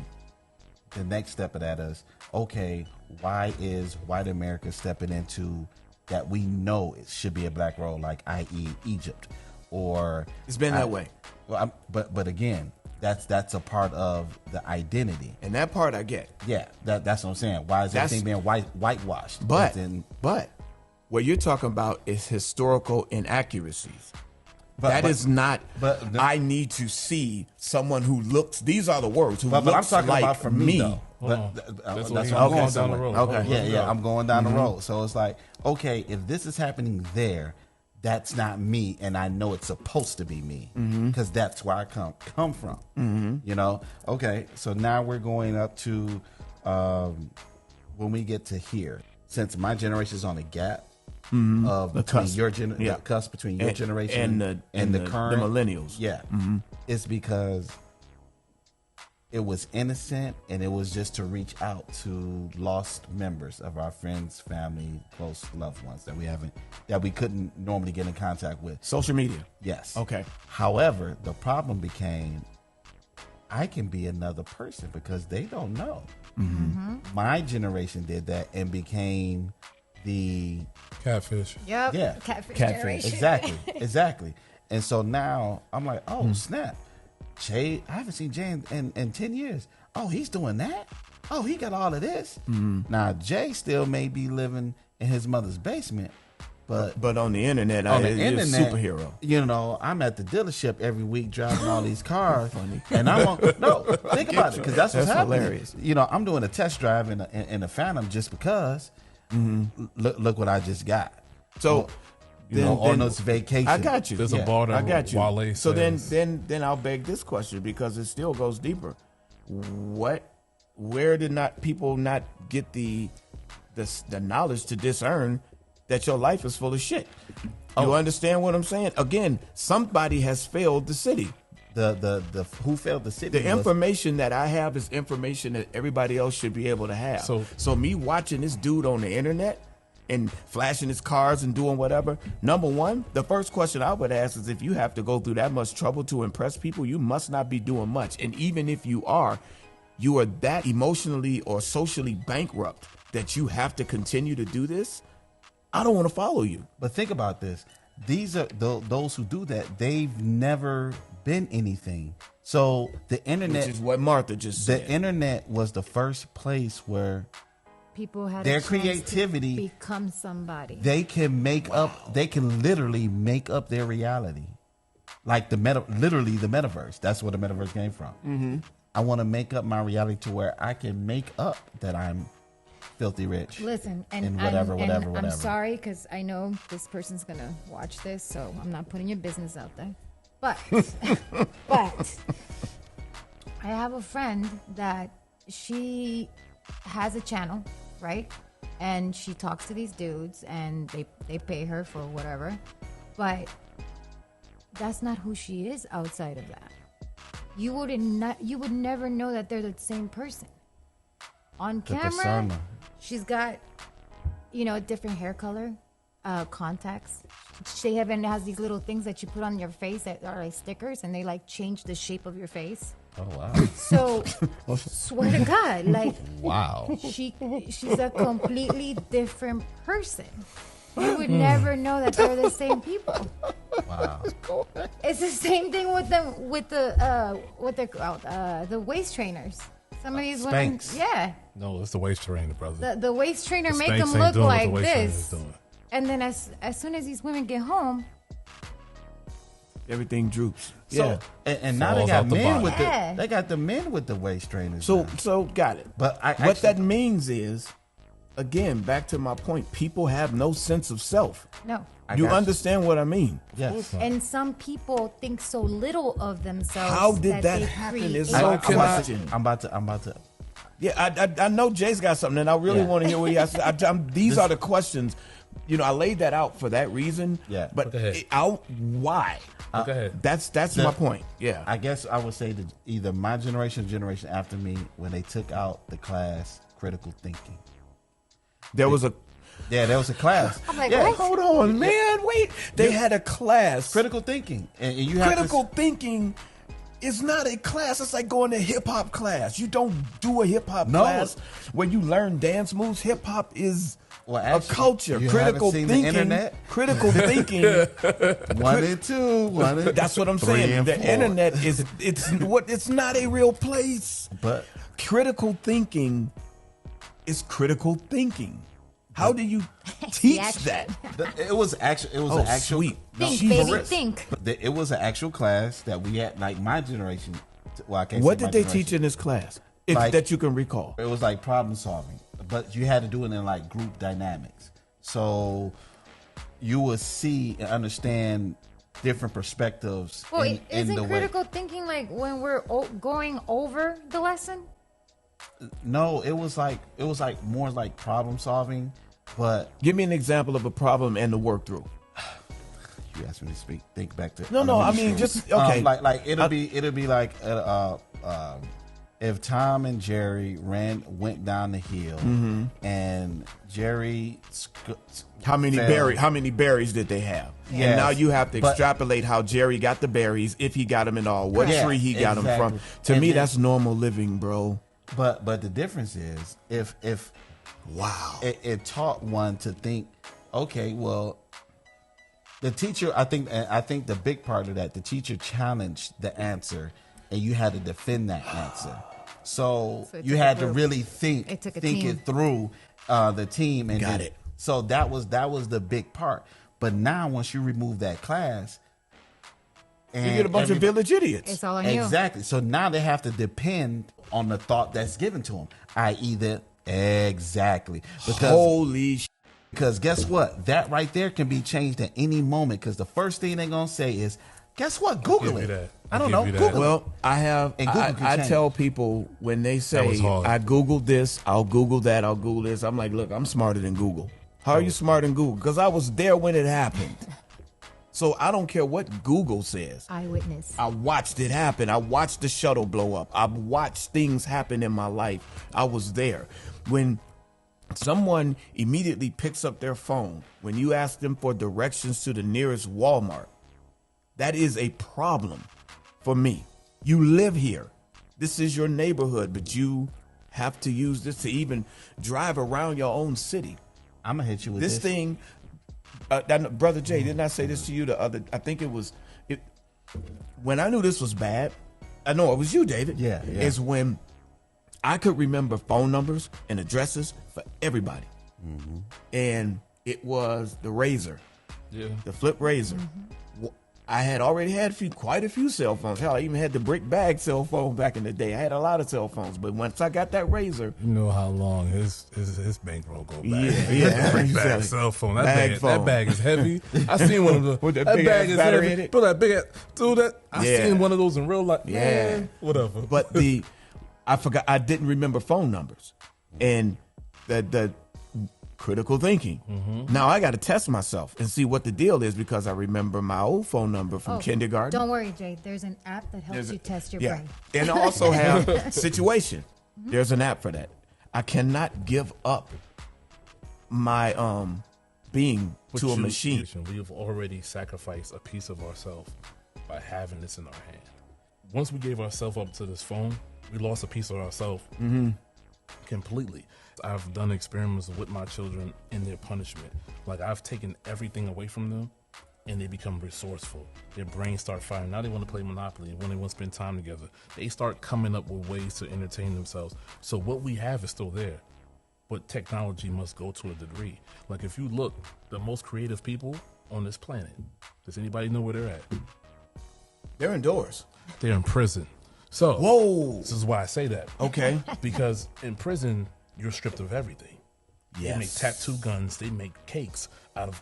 next step of that is, okay, why is white America stepping into that we know it should be a black role, like i.e. Egypt, or It's been that way. Well, but again, that's a part of the identity. And that part I get. Yeah, that's what I'm saying. Why is That's- everything being whitewashed? But then, what you're talking about is historical inaccuracies. But- That but- is not. but the- I need to see someone who looks. These are the words. Who but I'm looks talking like about for me, though. Hold on. But That's that's what what he's I'm going going down the somewhere. road. Okay. Hold on, Yeah, let's yeah, go. I'm going down the road. So it's like, okay, if this is happening there, that's not me, and I know it's supposed to be me because that's where I come from. You know. Okay, so now we're going up to when we get to here. Since my generation is on the gap of between the cusp between your generation and the current millennials. Yeah, it's because it was innocent, and it was just to reach out to lost members of our friends, family, close loved ones that we couldn't normally get in contact with. Social media. Yes. Okay. However, the problem became I can be another person because they don't know. My generation did that and became the catfish. Yep. Yeah. Catfish generation. Exactly. And so now I'm like, oh, snap. Jay, I haven't seen Jay in 10 years. Oh, he's doing that? Oh, he got all of this? Now, Jay still may be living in his mother's basement, but on the internet, you're a superhero. You know, I'm at the dealership every week driving all these cars. And I'm on, no, think about it, because that's what's happening. Hilarious. You know, I'm doing a test drive in a Phantom just because. Look what I just got. So... on those vacations. I got you. There's a bar that I got you. Wale so says. then I'll beg this question because it still goes deeper. Where did people not get the knowledge to discern that your life is full of shit? You understand what I'm saying? Again, somebody has failed the city. The who failed the city? The information that I have is information that everybody else should be able to have. So me watching this dude on the internet and flashing his cars and doing whatever. Number one, the first question I would ask is if you have to go through that much trouble to impress people, you must not be doing much. And even if you are that emotionally or socially bankrupt that you have to continue to do this. I don't want to follow you. But think about this. These are those who do that. They've never been anything. So the internet, which is what Martha just said. The internet was the first place where people had their a chance creativity to become somebody. They can make up. They can literally make up their reality, like literally the metaverse. That's where the metaverse came from. Mm-hmm. I want to make up my reality to where I can make up that I'm filthy rich. Listen, and whatever. I'm sorry because I know this person's gonna watch this, so I'm not putting your business out there. But I have a friend that she has a channel, right? And she talks to these dudes and they pay her for whatever. But that's not who she is outside of that. You would never know that they're the same person. On camera, she's got, a different hair color, contacts. She even has these little things that you put on your face that are like stickers, and they like change the shape of your face. Oh wow! So, swear to God, like wow, she's a completely different person. You would never know that they're the same people. Wow! It's the same thing with the what they're called, the waist trainers. Some of these women, yeah. No, it's the waist trainer, brother. The waist trainer make them look like this, and then as soon as these women get home, everything droops. So, and now they got men with they got the men with the waist trainers. So got it. But what that means is, again, back to my point, people have no sense of self. No. You understand what I mean? Yes. And some people think so little of themselves. How did that happen? Is my question. I'm about to. Yeah, I know Jay's got something, and I really want to hear what he has to say. These are the questions. I laid that out for that reason. Yeah. But why? Go ahead. That's my point. Yeah. I guess I would say that either my generation or generation after me, when they took out the class critical thinking. There was a class. I'm like, what? Hold on, man. Wait. They had a class. Critical thinking. And you have critical thinking is not a class. It's like going to hip hop class. You don't do a hip hop class where you learn dance moves. Hip hop is a culture. Critical thinking. The internet? Critical thinking. 1 and 2. That's what I'm saying. The internet it's not a real place. But critical thinking is critical thinking. How do you teach that? It was an actual. Sweet. Think, baby, think. It was an actual class that we had, like my generation. Well, I can't. What did they teach in this class? That you can recall? It was like problem solving, but you had to do it in like group dynamics. So you will see and understand different perspectives. Well, in the critical way. thinking like when we're going over the lesson? No, it was like more like problem solving. But give me an example of a problem and the work through. You asked me to think back to. No. I mean, just okay. Like it'll be like if Tom and Jerry went down the hill, and Jerry. How many berries did they have? Yes, and now you have to extrapolate how Jerry got the berries, if he got them at all, what tree he got them from. To me, that's normal living, bro. But the difference is if it taught one to think, okay, well, the teacher, I think the big part of that, the teacher challenged the answer, and you had to defend that answer. So you had to really think it through, the team, and got it. So that was the big part. But now once you remove that class, and you get a bunch of village idiots. It's all on you. Exactly. So now they have to depend on the thought that's given to them, i.e. Exactly. Because holy because guess what? That right there can be changed at any moment, because the first thing they're going to say is, guess what? Google it. I don't know. Google it. Well, I tell people when they say, I Googled this, I'll Google that, I'll Google this. I'm like, look, I'm smarter than Google. How are you smarter than Google? Because I was there when it happened. So I don't care what Google says. Eyewitness. I watched it happen. I watched the shuttle blow up. I've watched things happen in my life. I was there. When someone immediately picks up their phone, when you ask them for directions to the nearest Walmart, that is a problem for me. You live here. This is your neighborhood, but you have to use this to even drive around your own city. I'm going to hit you with this thing. Brother Jay, didn't I say this to you the other? I think it was when I knew this was bad. I know it was you, David. Yeah. Is when I could remember phone numbers and addresses for everybody, and it was the Razor, the flip Razor. I had already had quite a few cell phones. Hell, I even had the brick bag cell phone back in the day. I had a lot of cell phones, but once I got that Razor, you know how long his bankroll go back. Yeah. Brick bag cell phone. That bag is heavy. I seen one of the. With that bag big is battery heavy. in it. Bro, that big dude. I seen one of those in real life. Yeah, whatever. But I forgot. I didn't remember phone numbers, and the critical thinking. Now I got to test myself and see what the deal is, because I remember my old phone number from kindergarten. Don't worry, Jay. There's an app that helps you test your brain. And I also have Situation. There's an app for that. I cannot give up my being to a machine. We have already sacrificed a piece of ourselves by having this in our hand. Once we gave ourselves up to this phone, we lost a piece of ourselves completely. I've done experiments with my children in their punishment. Like, I've taken everything away from them, and they become resourceful. Their brains start firing. Now they want to play Monopoly. When they want to spend time together, they start coming up with ways to entertain themselves. So what we have is still there, but technology must go to a degree. Like, if you look, the most creative people on this planet, does anybody know where they're at? They're indoors. They're in prison. So, whoa, this is why I say that. Okay. Because in prison, you're stripped of everything. Yes. They make tattoo guns. They make cakes out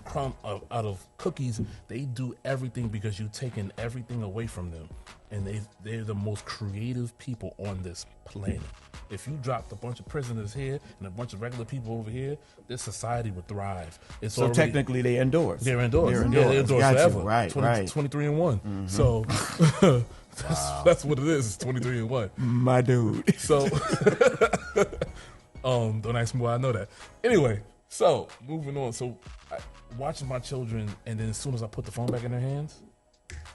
of cookies. They do everything because you've taken everything away from them, and they're the most creative people on this planet. If you dropped a bunch of prisoners here and a bunch of regular people over here, this society would thrive. So technically, they're indoors. They're indoors. They're indoors. Yeah, they're indoors forever. Right. 23 and 1. So that's what it is. It's 23 and 1. My dude. So. Don't ask me why I know that. Anyway, so moving on. So watching my children, and then as soon as I put the phone back in their hands,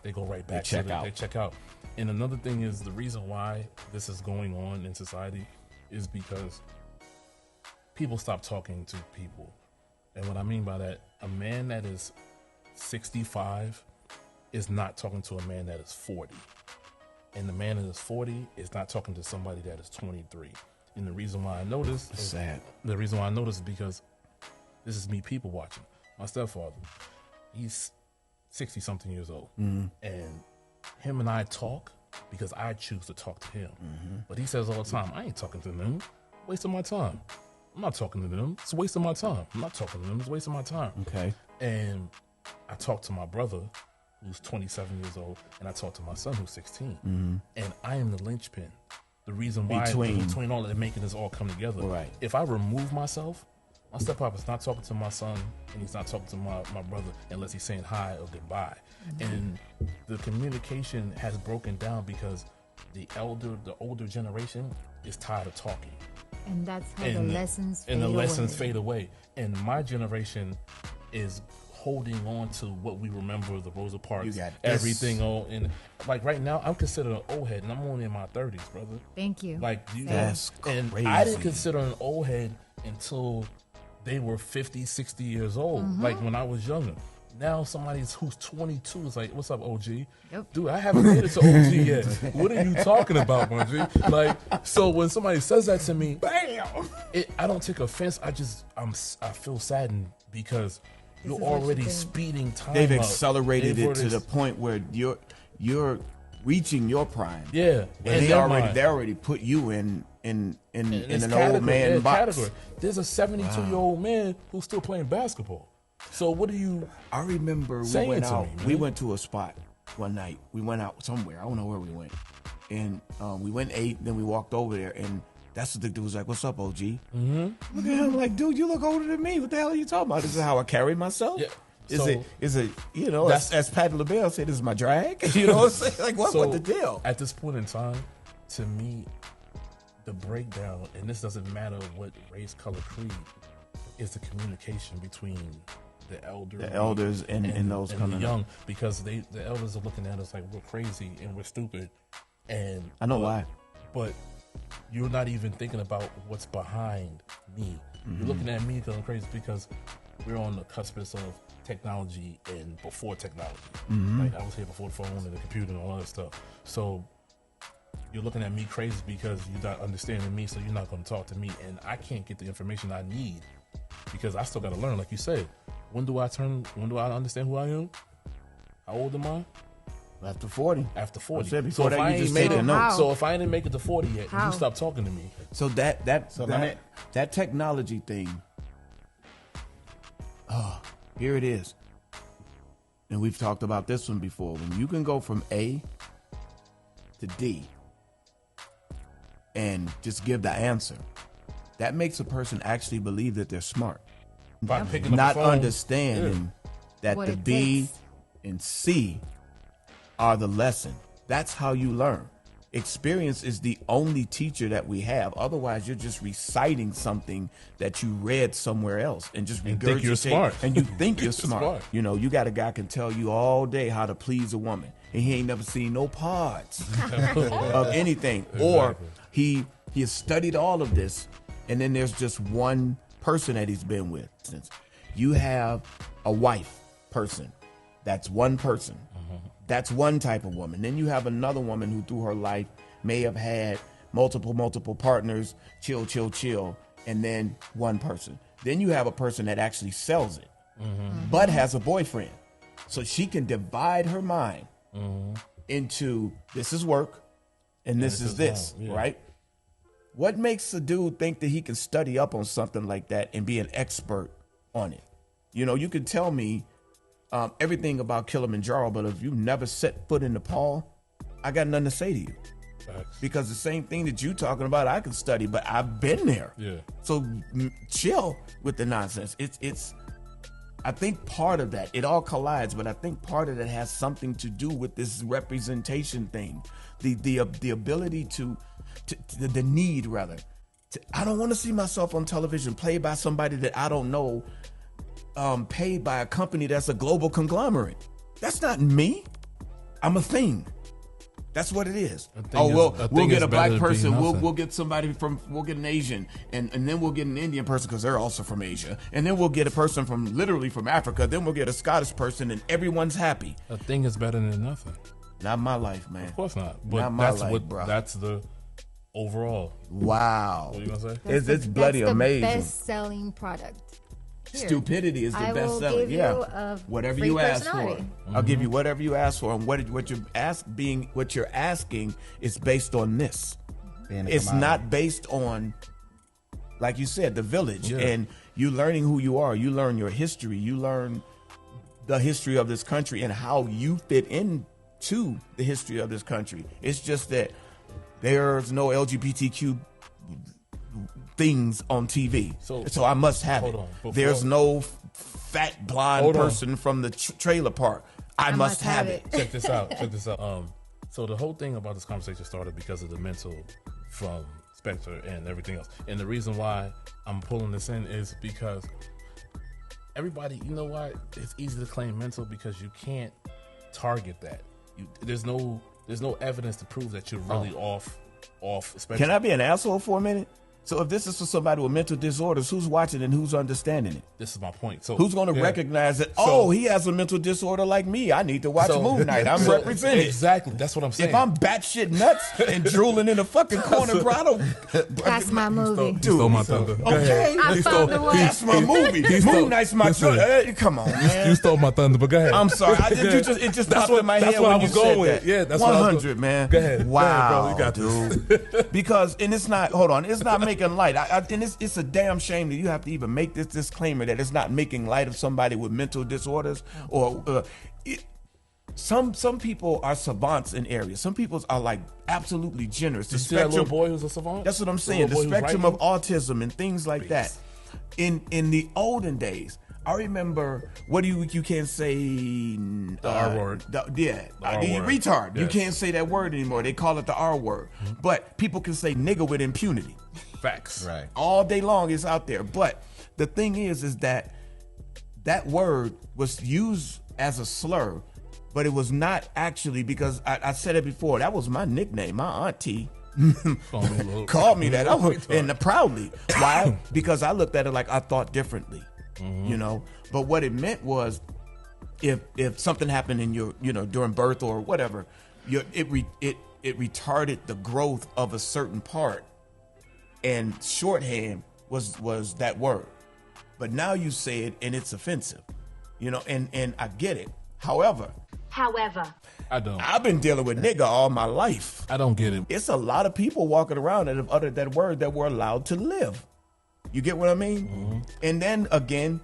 they go right back. They check out. And another thing is, the reason why this is going on in society is because people stop talking to people. And what I mean by that, a man that is 65 is not talking to a man that is 40. And the man that is 40 is not talking to somebody that is 23. And the reason why I know this is because this is me people watching. My stepfather, he's 60-something years old. And him and I talk because I choose to talk to him. But he says all the time, I ain't talking to them. Wasting my time. I'm not talking to them. It's wasting my time. I'm not talking to them. It's wasting my time. Okay. And I talked to my brother, who's 27 years old, and I talked to my son, who's 16. And I am the linchpin. The reason why between all of it, making this all come together. Right. If I remove myself, my stepfather's not talking to my son, and he's not talking to my brother unless he's saying hi or goodbye. And the communication has broken down because the older generation is tired of talking. And that's how the lessons fade away. And my generation is holding on to what we remember, the Rosa Parks, everything. And like right now, I'm considered an old head, and I'm only in my 30s, brother. Thank you. Like that's crazy. And I didn't consider an old head until they were 50, 60 years old. Like when I was younger. Now somebody who's 22 is like, "What's up, OG?" Yep. Dude, I haven't made it to OG yet. What are you talking about, my G? Like, so when somebody says that to me, bam! I don't take offense. I feel saddened because you're already speeding time. They've accelerated it to the point where you're reaching your prime. Yeah, and they already put you in an old man box. Category. There's a 72-year-old man who's still playing basketball. So what do you? I remember we went out. We went to a spot one night. We went out somewhere. I don't know where we went, and we went ate. Then we walked over there, and that's what the dude was like. "What's up, OG?" Look at him like, "Dude, you look older than me. What the hell are you talking about? This is how I carry myself." Yeah. Is it? You know, as Patti LaBelle said, "This is my drag." You know what I'm saying? Like, what the deal? At this point in time, to me, the breakdown, and this doesn't matter what race, color, creed, is the communication between the elders and those and the young, because the elders are looking at us like we're crazy and we're stupid, and I know why, but you're not even thinking about what's behind me. You're looking at me because I'm crazy because we're on the cusp of technology and before technology. Like I was here before the phone and the computer and all that stuff. So you're looking at me crazy because you're not understanding me, so you're not going to talk to me, and I can't get the information I need because I still got to learn. Like you said, when do I understand who I am? How old am I? After 40. After 40. I said before that, you just made a note. So if I didn't make it to 40 yet, you stop talking to me. So that technology thing. Oh, here it is. And we've talked about this one before. When you can go from A to D and just give the answer, that makes a person actually believe that they're smart. By picking up not the phone. Understanding that the B and C are the lesson. That's how you learn. Experience is the only teacher that we have. Otherwise, you're just reciting something that you read somewhere else and just regurgitate. Think you're smart. And you think you're smart. You know, you got a guy can tell you all day how to please a woman, and he ain't never seen no parts of anything. Exactly. Or he has studied all of this, and then there's just one person that he's been with. Since you have a wife person, that's one person. That's one type of woman. Then you have another woman who through her life may have had multiple partners, chill, and then one person. Then you have a person that actually sells it, but has a boyfriend. So she can divide her mind into this is work and this is this, right? What makes a dude think that he can study up on something like that and be an expert on it? You know, you can tell me everything about Kilimanjaro, but if you never set foot in Nepal, I got nothing to say to you. Facts. Because the same thing that you talking about, I can study, but I've been there. Yeah. So chill with the nonsense. It's. I think part of that, it all collides, but I think part of that has something to do with this representation thing, the ability to the need rather. I don't want to see myself on television played by somebody that I don't know. Paid by a company that's a global conglomerate. That's not me. I'm a thing. That's what it is. We'll get a black person. We'll get somebody we'll get an Asian, and then we'll get an Indian person because they're also from Asia, and then we'll get a person literally from Africa. Then we'll get a Scottish person, and everyone's happy. A thing is better than nothing. Not my life, man. Of course not. But not my life, bro. That's the overall. Wow. What are you gonna say? It's bloody amazing. That's the best-selling product. Here. Stupidity is the best seller. Yeah, whatever you ask for, I'll give you whatever you ask for, and what you're asking is based on this. It's not based on, like you said, the village and you learning who you are. You learn your history. You learn the history of this country and how you fit into the history of this country. It's just that there's no LGBTQ things on TV, so I must have it. There's no fat blonde person from the trailer park. I must have it. Check this out. So the whole thing about this conversation started because of the mental from Spectre and everything else. And the reason why I'm pulling this in is because everybody, you know what? It's easy to claim mental because you can't target that. There's no evidence to prove that you're really off spectrum. Can I be an asshole for a minute? So if this is for somebody with mental disorders, who's watching and who's understanding it? This is my point. So who's going to recognize that? He has a mental disorder like me. I need to watch Moon Knight. I'm represented. Exactly. That's what I'm saying. If I'm batshit nuts and drooling in a fucking corner, bro, I don't. That's my movie. He stole my thunder. Okay, that's my movie. Moon Knight's my choice. Come on, man. You stole my thunder, but go ahead. I'm sorry. It just popped in my head when you said that. Yeah, that's 100, man. Go ahead. Wow, go ahead, bro. You got this. Because it's not. Hold on. It's not making light. And it's a damn shame that you have to even make this disclaimer that it's not making light of somebody with mental disorders or. Some people are savants in areas. Some people are like absolutely generous. Did you see that little boy who's a savant? That's what I'm saying. The spectrum of autism and things like that. In the olden days, I remember, what do you can't say the R word. Retard. Yes. You can't say that word anymore. They call it the R word. Mm-hmm. But people can say nigga with impunity. Facts. Right. All day long it's out there. But the thing is that word was used as a slur, but it was not actually, because I said it before, that was my nickname. My auntie called me that. And proudly. Why? Because I looked at it like I thought differently. Mm-hmm. But what it meant was, if something happened in your, during birth or whatever, it retarded the growth of a certain part, and shorthand was that word. But now you say it and it's offensive, and I get it. However, I don't. I've been dealing with nigga all my life. I don't get it. It's a lot of people walking around that have uttered that word that were allowed to live. You get what I mean? Mm-hmm. And then again,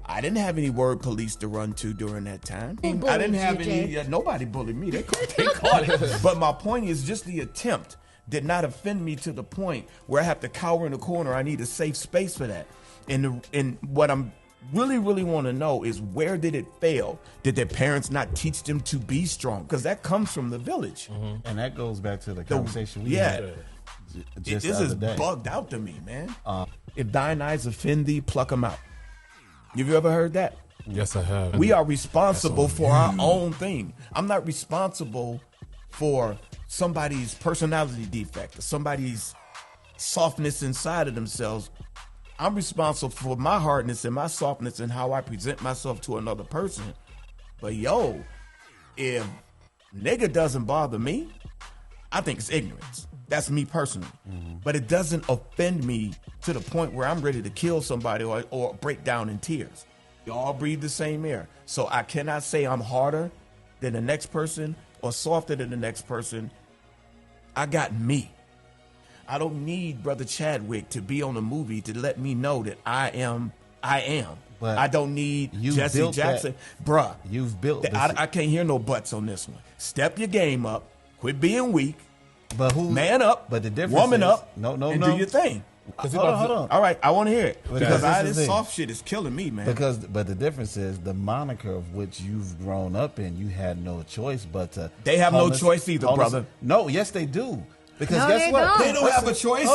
I didn't have any word police to run to during that time. I didn't have any. Nobody bullied me. They caught it. But my point is, just the attempt did not offend me to the point where I have to cower in the corner. I need a safe space for that. And what I'm really want to know is, where did it fail? Did their parents not teach them to be strong? Because that comes from the village. Mm-hmm. And that goes back to the conversation we had. This is bugged out to me, man. If thine eyes offend thee, pluck them out. Have you ever heard that? Yes, I have. We are responsible for our own thing. I'm not responsible for somebody's personality defect or somebody's softness inside of themselves. I'm responsible for my hardness and my softness and how I present myself to another person. But if nigga doesn't bother me, I think it's ignorance. That's me personally. Mm-hmm. But it doesn't offend me to the point where I'm ready to kill somebody or break down in tears. We all breathe the same air. So I cannot say I'm harder than the next person or softer than the next person. I got me. I don't need Brother Chadwick to be on a movie to let me know that I am. But I don't need Jesse Jackson. Bruh. You've built I can't hear no buts on this one. Step your game up. Quit being weak. But man up. But the difference woman is, up. No. Do your thing. Hold on. All right, I want to hear it, because this soft shit is killing me, man. But the difference is the moniker of which you've grown up in. You had no choice but to. They have no choice either, brother. No, yes they do. Because no, guess what? They don't have a choice.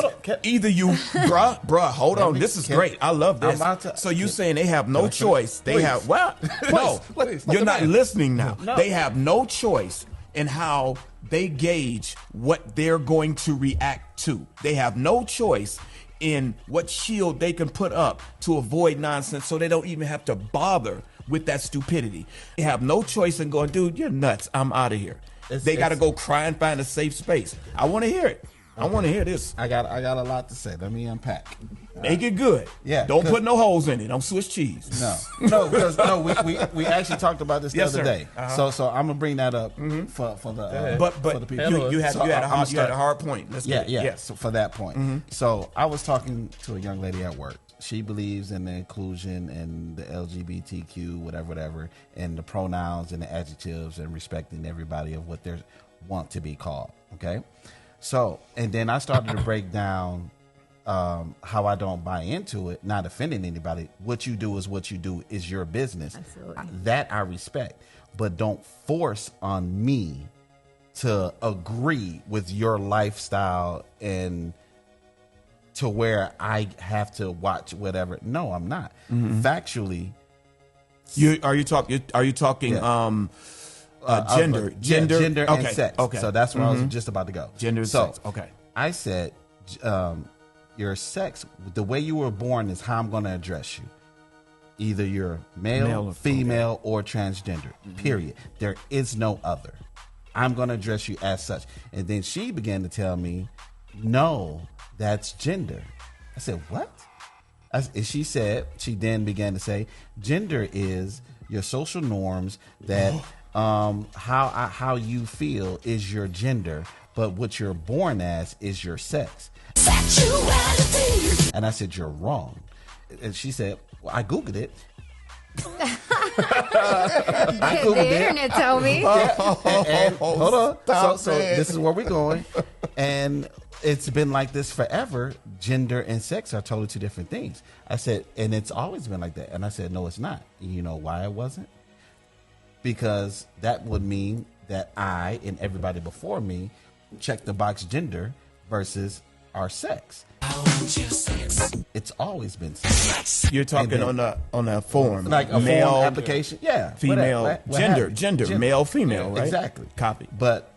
Either you, bruh. Hold on, this is great. I love this. So you saying they have no choice? They have you're not listening now. No. They have no choice in how they gauge what they're going to react to. They have no choice in what shield they can put up to avoid nonsense, so they don't even have to bother with that stupidity. They have no choice in going, dude, you're nuts. I'm out of here. They got to go cry and find a safe space. I want to hear it. I want to hear this. I got a lot to say. Let me unpack. Make it good. Yeah. Don't put no holes in it. Don't Swiss cheese. Because we actually talked about this the other day. So I'm gonna bring that up for the people. You had a hard point. Let's get it. So for that point. Mm-hmm. So I was talking to a young lady at work, she believes in the inclusion and the LGBTQ, whatever, and the pronouns and the adjectives and respecting everybody of what they want to be called. Okay. So, and then I started to break down how I don't buy into it, not offending anybody. What you do is what you do, is your business. Absolutely. That I respect, but don't force on me to agree with your lifestyle and to where I have to watch whatever. No, I'm not. Factually, Are you talking gender, gender and okay, sex. Okay. So that's where I was just about to go. Gender and sex. Okay. I said, your sex, the way you were born is how I'm going to address you. Either you're male or female, or transgender, period. There is no other. I'm going to address you as such. And then she began to tell me, no, that's gender. I said, what? She then began to say, gender is your social norms that how you feel is your gender, but what you're born as is your sex. Sexuality. And I said, you're wrong. And she said, well, I Googled it. The internet told me. And hold on. So this is where we're going. And it's been like this forever. Gender and sex are totally two different things. I said, and it's always been like that. And I said, no, it's not. You know why it wasn't? Because that would mean that I and everybody before me checked the box gender versus our sex. It's always been sex. You're talking on a form, like a male form application, yeah, female, gender, male, female, right? Exactly. Copy. But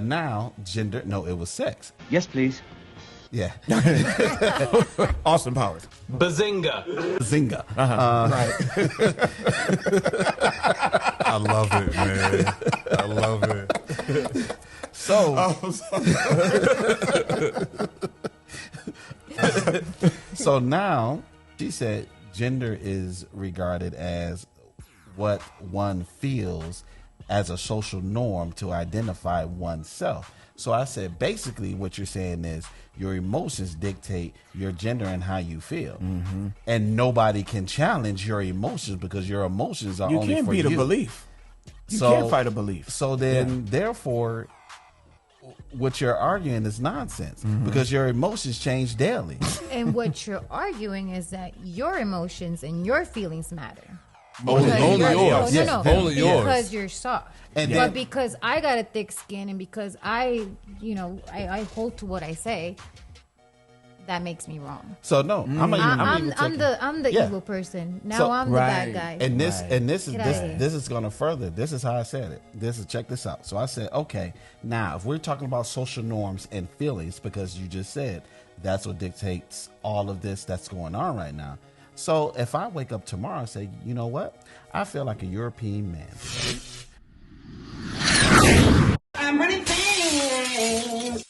now gender, no, it was sex. Yes, please. Yeah. Austin Powers. Bazinga. Zinga. Right. I love it, man. I love it. So now she said gender is regarded as what one feels as a social norm to identify oneself. So I said, basically what you're saying is your emotions dictate your gender and how you feel. And nobody can challenge your emotions because your emotions are only for you. You can't beat a belief. You can't fight a belief. So then, therefore, what you're arguing is nonsense because your emotions change daily. And what you're arguing is that your emotions and your feelings matter. Only yours. No, Only yours. Because you're soft. But because I got a thick skin and because I hold to what I say, that makes me wrong. So no, I'm the evil person. Now I'm the bad guy. And this is going to further. This is how I said it. Check this out. So I said, okay, now if we're talking about social norms and feelings, because you just said that's what dictates all of this that's going on right now. So if I wake up tomorrow and say, you know what, I feel like a European man. I'm running things.